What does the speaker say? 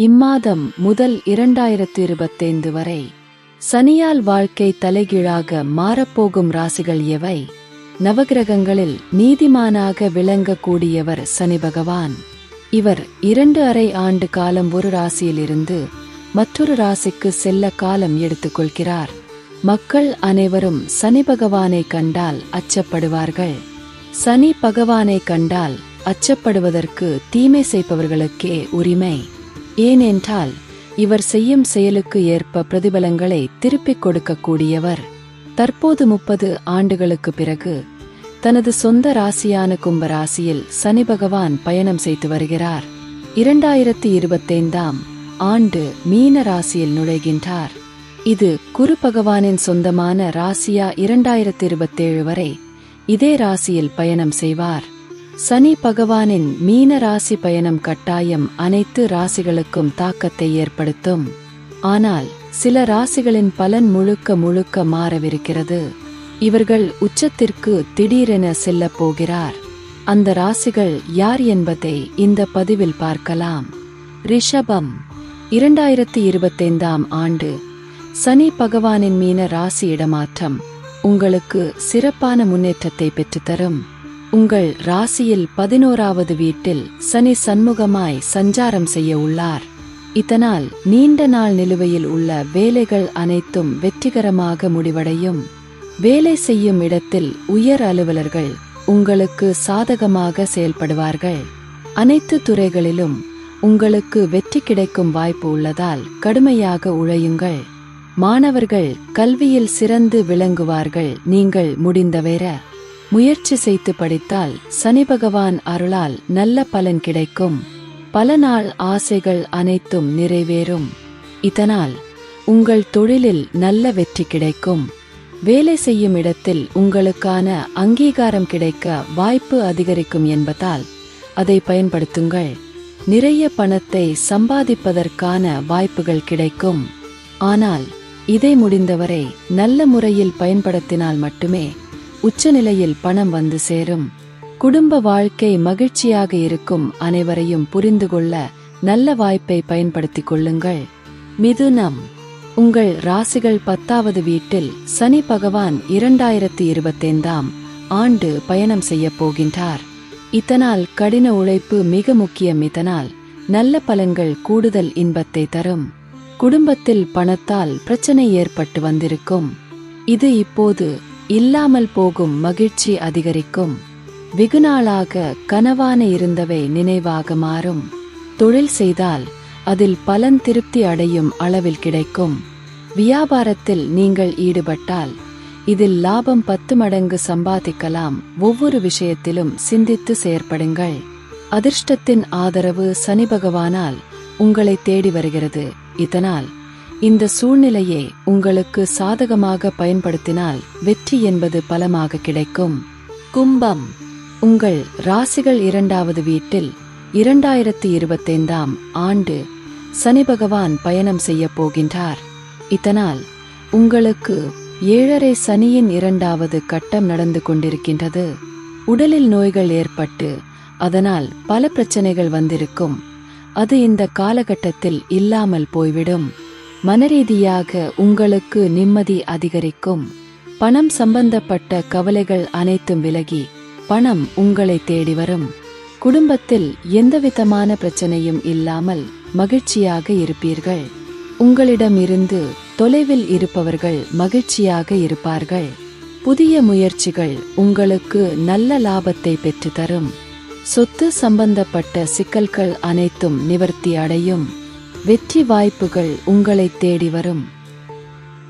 இம்மாதம் முதல் 2025 வரை சனியால் வாழ்க்கை தலைகீழாக மாறப்போகும் ராசிகள் எவை? நவகிரகங்களில் நீதிமானாக விளங்கக்கூடியவர் சனி பகவான். இவர் 2½ ஆண்டு காலம் ஒரு ராசியிலிருந்து மற்றொரு ராசிக்கு செல்ல காலம் எடுத்துக்கொள்கிறார். மக்கள் அனைவரும் சனி பகவானை கண்டால் அச்சப்படுவார்கள். சனி பகவானை கண்டால் அச்சப்படுவதற்கு தீமை செய்பவர்களுக்கே உரிமை. ஏனென்றால் இவர் செய்யும் செயலுக்கு ஏற்ப பிரதிபலங்களை திருப்பிக் கொடுக்கக்கூடியவர். தற்போது 30 ஆண்டுகளுக்கு பிறகு தனது சொந்த ராசியான கும்ப ராசியில் சனி பகவான் பயணம் செய்து வருகிறார். 2025ஆம் ஆண்டு மீன ராசியில் நுழைகின்றார். இது குரு பகவானின் சொந்தமான ராசியா 2027 வரை இதே ராசியில் பயணம் செய்வார். சனி பகவானின் மீன ராசி பயணம் கட்டாயம் அனைத்து ராசிகளுக்கும் தாக்கத்தை ஏற்படுத்தும். ஆனால் சில ராசிகளின் பலன் முழுக்க மாறவிருக்கிறது. இவர்கள் உச்சத்திற்கு திடீரென செல்லப் போகிறார். அந்த ராசிகள் யார் என்பதை இந்த பதிவில் பார்க்கலாம். ரிஷபம். 2025ஆம் ஆண்டு சனி பகவானின் மீன ராசி இடமாற்றம் உங்களுக்கு சிறப்பான முன்னேற்றத்தை பெற்றுத்தரும். உங்கள் ராசியில் 11வது வீட்டில் சனி சண்முகமாய் சஞ்சாரம் செய்ய உள்ளார். இதனால் நீண்ட நாள் நிலுவையில் உள்ள வேலைகள் அனைத்தும் வெற்றிகரமாக முடிவடையும். வேலை செய்யும் இடத்தில் உயர் அலுவலர்கள் உங்களுக்கு சாதகமாக செயல்படுவார்கள். அனைத்து துறைகளிலும் உங்களுக்கு வெற்றி கிடைக்கும் வாய்ப்பு உள்ளதால் கடுமையாக உழையுங்கள். மாணவர்கள் கல்வியில் சிறந்து விளங்குவார்கள். நீங்கள் முடிந்தவரை முயற்சி செய்து படித்தால் சனி பகவான் அருளால் நல்ல பலன் கிடைக்கும். பல நாள் ஆசைகள் அனைத்தும் நிறைவேறும். இதனால் உங்கள் தொழிலில் நல்ல வெற்றி கிடைக்கும். வேலை செய்யும் இடத்தில் உங்களுக்கான அங்கீகாரம் கிடைக்க வாய்ப்பு அதிகரிக்கும் என்பதால் அதை பயன்படுத்துங்கள். நிறைய பணத்தை சம்பாதிப்பதற்கான வாய்ப்புகள் கிடைக்கும். ஆனால் இதை முடிந்தவரை நல்ல முறையில் பயன்படுத்தினால் மட்டுமே உச்சநிலையில் பணம் வந்து சேரும். குடும்ப வாழ்க்கை மகிழ்ச்சியாக இருக்கும். அனைவரையும் புரிந்து கொள்ள நல்ல வாய்ப்பை பயன்படுத்திக் கொள்ளுங்கள். மிதுனம். உங்கள் ராசிகள் 10வது வீட்டில் சனி பகவான் 2025ஆம் ஆண்டு பயணம் செய்ய போகின்றார். இதனால் கடின உழைப்பு மிக முக்கியம். இதனால் நல்ல பலன்கள் கூடுதல் இன்பத்தை தரும். குடும்பத்தில் பணத்தால் பிரச்சனை ஏற்பட்டு வந்திருக்கும். இது இப்போது இல்லாமல் போகும். மகிழ்ச்சி அதிகரிக்கும். வெகுநாளாக கனவான இருந்தவை நினைவாக மாறும். தொழில் செய்தால் அதில் பலன் திருப்தி அடையும் அளவில் கிடைக்கும். வியாபாரத்தில் நீங்கள் ஈடுபட்டால் இதில் லாபம் 10 மடங்கு சம்பாதிக்கலாம். ஒவ்வொரு விஷயத்திலும் சிந்தித்து செயற்படுங்கள். அதிர்ஷ்டத்தின் ஆதரவு சனி பகவானால் உங்களை தேடி வருகிறது. இதனால் இந்த சூழ்நிலையை உங்களுக்கு சாதகமாக பயன்படுத்தினால் வெற்றி என்பது பலமாக கிடைக்கும். கும்பம். உங்கள் ராசிகள் 2வது வீட்டில் 2025ஆம் ஆண்டு சனி பகவான் பயணம் செய்ய போகின்றார். இதனால் உங்களுக்கு 7½ சனியின் 2வது கட்டம் நடந்து கொண்டிருக்கின்றது. உடலில் நோய்கள் ஏற்பட்டு அதனால் பல பிரச்சனைகள் வந்திருக்கும். அது இந்த காலகட்டத்தில் இல்லாமல் போய்விடும். மனரீதியாக உங்களுக்கு நிம்மதி அதிகரிக்கும். பணம் சம்பந்தப்பட்ட கவலைகள் அனைத்தும் விலகி பணம் உங்களை தேடி வரும். குடும்பத்தில் எந்தவிதமான பிரச்சனையும் இல்லாமல் மகிழ்ச்சியாக இருப்பீர்கள். உங்களிடமிருந்து தொலைவில் இருப்பவர்கள் மகிழ்ச்சியாக இருப்பார்கள். புதிய முயற்சிகள் உங்களுக்கு நல்ல லாபத்தை பெற்றுத்தரும். சொத்து சம்பந்தப்பட்ட சிக்கல்கள் அனைத்தும் நிவர்த்தி அடையும். வெற்றி வாய்ப்புகள் உங்களை தேடி வரும்.